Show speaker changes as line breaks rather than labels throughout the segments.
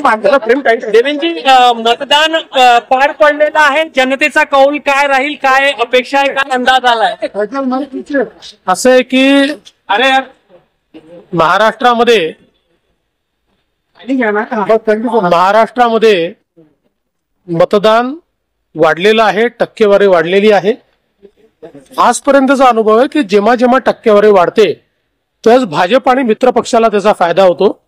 देवेंद्रजी, मतदान पार पडलेलं आहे, जनतेचा कौल काय राहील, काय अपेक्षा आहे, काय अंदाज आलाय?
असं आहे की महाराष्ट्रामध्ये मतदान वाढलेलं आहे, टक्केवारी वाढलेली आहे. आजपर्यंतचा अनुभव आहे की जेव्हा जेव्हा टक्केवारी वाढते त्याच भाजप आणि मित्र पक्षाला त्याचा फायदा होतो.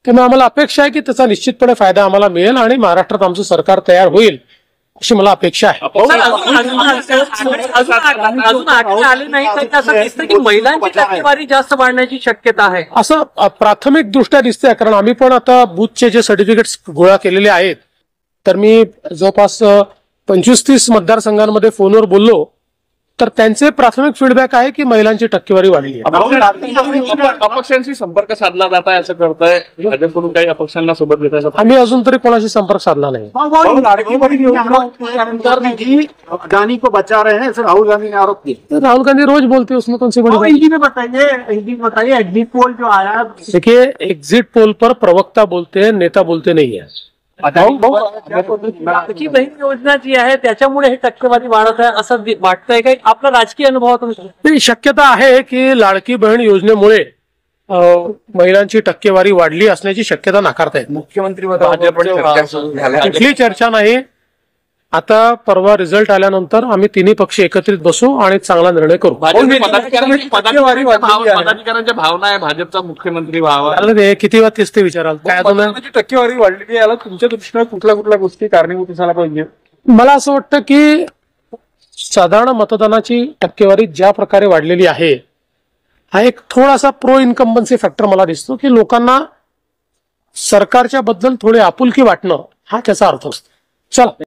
त्यामुळे आम्हाला अपेक्षा आहे की त्याचा निश्चितपणे फायदा आम्हाला मिळेल आणि महाराष्ट्रात आमचं सरकार तयार होईल अशी मला अपेक्षा आहे.
अजून आले नाही तर असं दिसतं की महिलांची टक्केवारी जास्त वाढण्याची शक्यता आहे,
असं प्राथमिक दृष्ट्या दिसतंय. कारण आम्ही पण आता बूथचे जे सर्टिफिकेट्स गोळा केलेले आहेत, तर मी जवळपास 25-30 मतदारसंघांमध्ये फोनवर बोललो, तर त्यांचे प्राथमिक फीडबॅक आहे की महिलांची टक्केवारी वाढली आहे.
अपक्षांशी संपर्क साधला जात आहे असं करताय, भाजपकडून काही अपक्षांना सोबत घेताय?
आम्ही अजून तरी कोणाशी संपर्क साधला नाही.
अडानी को बचा रहे हैं, राहुल गांधी ने आरोप किया.
राहुल गांधी रोज बोलते हैं, उसमें कौन सी बड़ी बात?
हिंदी में बताइए एग्जिट पोल जो आया.
देखिए, एग्जिट पोल पर प्रवक्ता बोलते हैं, नेता बोलते नहीं है.
लाडकी बहीण योजना जी आहे त्याच्यामुळे हे टक्केवारी वाढत आहे असं वाटतंय काही? आपला राजकीय अनुभवातून
शक्यता आहे की लाडकी बहीण योजनेमुळे महिलांची टक्केवारी वाढली असण्याची शक्यता नाकारता येत.
मुख्यमंत्री
कुठली चर्चा नाही. आता परवा रिझल्ट आल्यानंतर आम्ही तिन्ही पक्ष एकत्रित बसू आणि चांगला निर्णय करू.
पदाधिकाऱ्यांच्या भावना आहे भाजपचा मुख्यमंत्री व्हावा.
किती वाद तेच ते विचाराल.
टक्केवारी वाढलेली याला तुमच्या दृष्टीने कुठल्या गोष्टी कारणीभूत झाला पाहिजे?
मला असं वाटतं की साधारण मतदानाची टक्केवारी ज्या प्रकारे वाढलेली आहे, हा एक थोडासा प्रो इन्कम्बन्सी फॅक्टर मला दिसतो की लोकांना सरकारच्या बद्दल थोडी आपुलकी वाटणं हा त्याचा अर्थ असतो. चला.